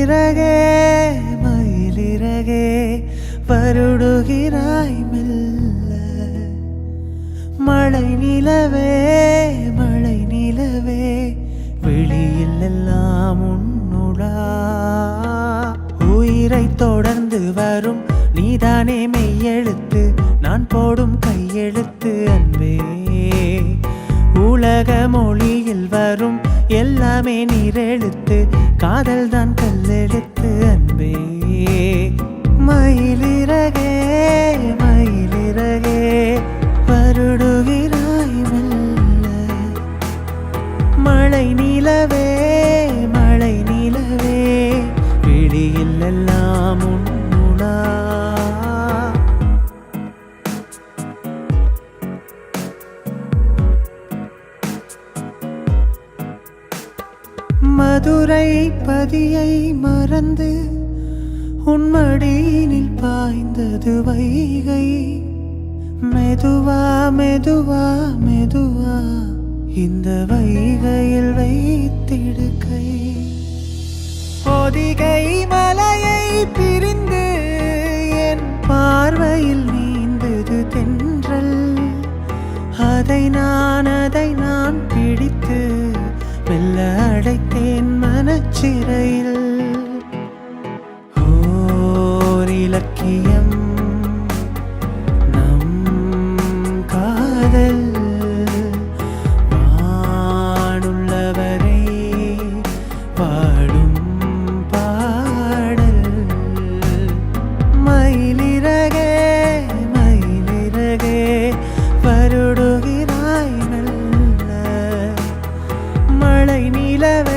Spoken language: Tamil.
மயிலிறகே மயிலிறகே வருடுகிறாய் மெல்ல மழை நிலவே வெளியில் எல்லாம் உன்னுடா உயிரை தொடர்ந்து வரும் நீதானே மெய்யெழுத்து நான் போடும் கையெழுத்து அன்பே உலக மொழியில் வரும் எல்லாமே நீரெழுத்து காதல் தான் கல்லெழுத்து அன்பே மயிலிறகே வருடுகிறாய் மெல்ல மழை நிலவே விழியில் எல்லாம் உன்னுடா மதுரை பதியை மறந்து உன்மடியினில் பாய்ந்தது வைகை மெதுவா இந்த வைகையில் வைத்திடுகை பொதிகை மலையை பிரிந்து என் பார்வையில் நீந்தது தென்றல் அதை நான் பிடித்து மெல்ல அடைத்தேன் மனச்சிறையில் ஓர் இலக்கியம் நம் காதல் வானுள்ளவரை பாடும் பாடல் மயிலிறகே வருடுகிறாய் மெல்ல மழை நிலவே